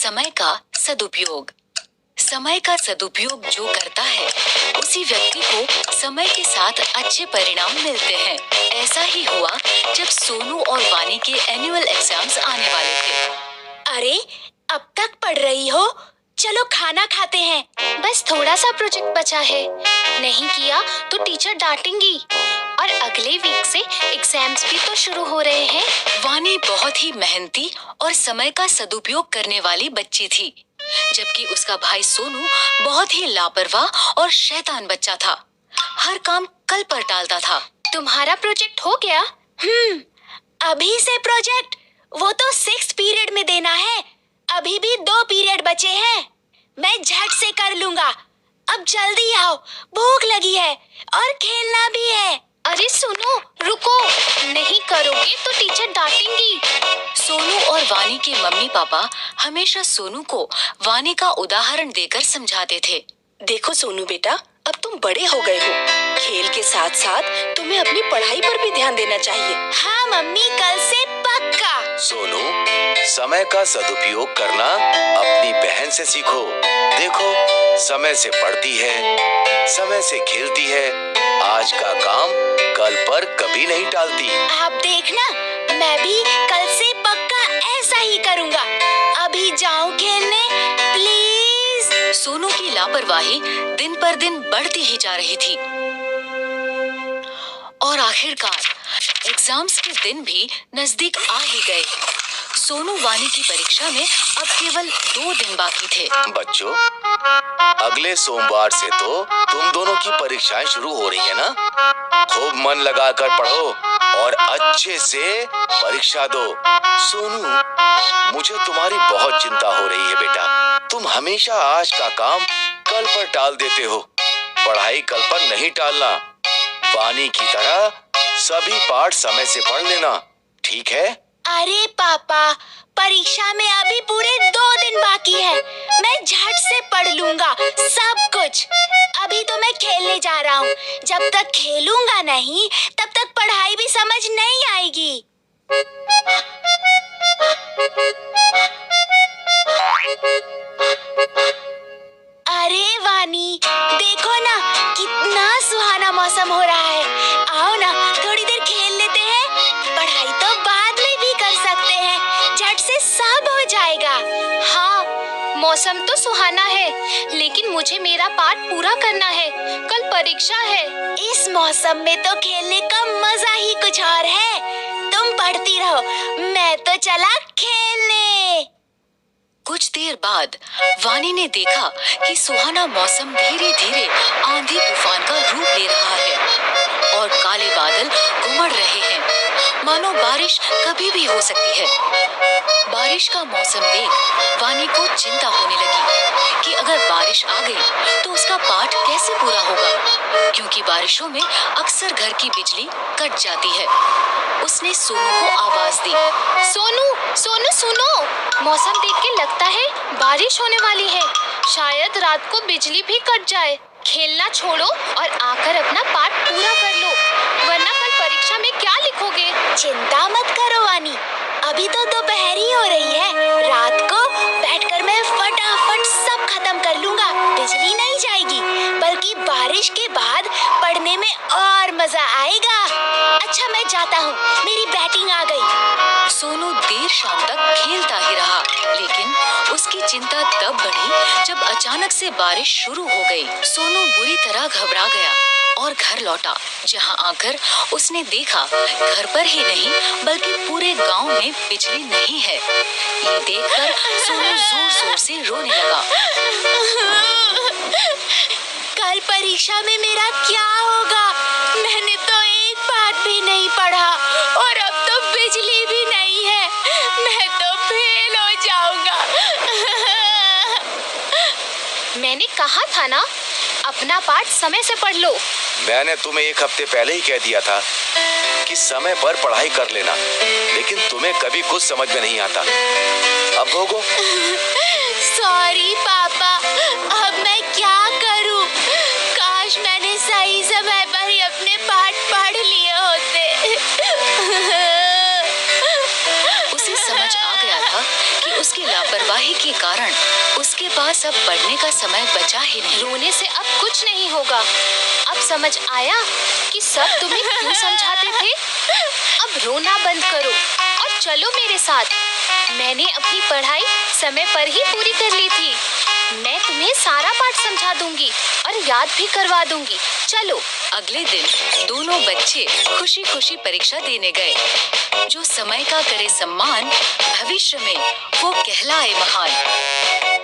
समय का सदुपयोग। समय का सदुपयोग जो करता है उसी व्यक्ति को समय के साथ अच्छे परिणाम मिलते हैं। ऐसा ही हुआ जब सोनू और वानी के एनुअल एग्जाम्स आने वाले थे। अरे, अब तक पढ़ रही हो? चलो खाना खाते हैं। बस थोड़ा सा प्रोजेक्ट बचा है, नहीं किया तो टीचर डांटेंगी। और अगले वीक से एग्जाम्स भी तो शुरू हो रहे हैं। वानी बहुत ही मेहनती और समय का सदुपयोग करने वाली बच्ची थी, जबकि उसका भाई सोनू बहुत ही लापरवाह और शैतान बच्चा था। हर काम कल पर टालता था। तुम्हारा प्रोजेक्ट हो गया? अभी से प्रोजेक्ट? वो तो 6th पीरियड में देना है। अभी भी 2 पीरियड बचे हैं। मैं झट से कर लूंगा। अब जल्दी आओ, भूख लगी है और खेलना भी है। अरे सुनो, रुको, नहीं करोगे तो टीचर डांटेंगी। सोनू और वानी के मम्मी पापा हमेशा सोनू को वानी का उदाहरण देकर समझाते थे। देखो सोनू बेटा, अब तुम बड़े हो गए हो। खेल के साथ साथ तुम्हें अपनी पढ़ाई पर भी ध्यान देना चाहिए। हाँ मम्मी, कल से पक्का। सोनू, समय का सदुपयोग करना अपनी बहन से सीखो। देखो, समय से पढ़ती है, समय से खेलती है, आज का काम कल पर कभी नहीं टालती। आप देखना, मैं भी कल से पक्का ऐसा ही करूँगा। अभी जाऊँ खेलने प्लीज। सोनू की लापरवाही दिन पर दिन बढ़ती ही जा रही थी और आखिरकार एग्जाम्स के दिन भी नजदीक आ ही गए। सोनू वानी की परीक्षा में अब केवल 2 दिन बाकी थे। बच्चों, अगले सोमवार से तो तुम दोनों की परीक्षाएं शुरू हो रही है ना? खूब मन लगाकर पढ़ो और अच्छे से परीक्षा दो। सोनू, मुझे तुम्हारी बहुत चिंता हो रही है बेटा। तुम हमेशा आज का काम कल पर टाल देते हो। पढ़ाई कल पर नहीं टालना। वानी की तरह सभी पाठ समय से पढ़ लेना, ठीक है? अरे पापा, परीक्षा में अभी पूरे 2 दिन बाकी है। मैं झट से पढ़ लूंगा सब कुछ। अभी तो मैं खेलने जा रहा हूँ। जब तक खेलूंगा नहीं, तब तक पढ़ाई भी समझ नहीं आएगी। अरे वानी, देखो ना, कितना सुहाना मौसम हो रहा है। आओ ना, थोड़ी देर खेल लेते हैं। पढ़ाई तो बाद में भी कर सकते हैं, झट से सब हो जाएगा। हाँ, मौसम तो सुहाना है, लेकिन मुझे मेरा पाठ पूरा करना है। कल परीक्षा है। इस मौसम में तो खेलने का मजा ही कुछ और है। तुम पढ़ती रहो, मैं तो चला खेलने। कुछ देर बाद वानी ने देखा कि सुहाना मौसम धीरे धीरे आंधी तूफान का रूप ले रहा है और काले बादल घुमड़ रहे हैं, मानो बारिश कभी भी हो सकती है। बारिश का मौसम देख वानी को चिंता होने लगी कि अगर बारिश आ गई तो उसका पाठ कैसे पूरा होगा, क्योंकि बारिशों में अक्सर घर की बिजली कट जाती है। उसने सोनू को आवाज दी। सोनू, सोनू सुनो, मौसम देख के लगता है बारिश होने वाली है। शायद रात को बिजली भी कट जाए। खेलना छोड़ो और आकर अपना पाठ पूरा कर लो, वरना कल परीक्षा में क्या लिखोगे? चिंता मत करो वानी, अभी तो दोपहर ही हो रही है। रात को बैठकर मैं फटाफट सब खत्म कर लूंगा। बिजली नहीं जाएगी, बल्कि बारिश के बाद पढ़ने में और मजा आएगा। अच्छा, मैं जाता हूँ, मेरी बैटिंग आ गई। सोनू देर शाम तक खेलता ही रहा, लेकिन उसकी चिंता तब बढ़ी जब अचानक से बारिश शुरू हो गई। सोनू बुरी तरह घबरा गया और घर लौटा, जहां आकर उसने देखा घर पर ही नहीं बल्कि पूरे गांव में बिजली नहीं है। ये देखकर सोनू जोर जोर से रोने लगा। कल परीक्षा में मेरा क्या होगा? मैंने तो एक पाठ भी नहीं पढ़ा और अब तो बिजली भी नहीं है। मैं तो फेल हो जाऊंगा। मैंने कहा था ना, अपना पाठ समय से पढ़ लो। मैंने तुम्हें 1 हफ्ते पहले ही कह दिया था कि समय पर पढ़ाई कर लेना, लेकिन तुम्हें कभी कुछ समझ में नहीं आता। अब भोगो। सॉरी पापा, अब मैं क्या करूं? काश मैंने सही समय पर ही अपने पाठ पढ़ लिए होते। उसे समझ आ गया था कि उसकी लापरवाही के कारण पास अब पढ़ने का समय बचा ही नहीं। रोने से अब कुछ नहीं होगा। अब समझ आया कि सब तुम्हें क्यों समझाते थे। अब रोना बंद करो और चलो मेरे साथ। मैंने अपनी पढ़ाई समय पर ही पूरी कर ली थी। मैं तुम्हें सारा पाठ समझा दूंगी और याद भी करवा दूंगी। चलो। अगले दिन दोनों बच्चे खुशी खुशी परीक्षा देने गए। जो समय का करे सम्मान, भविष्य में वो कहलाए महान।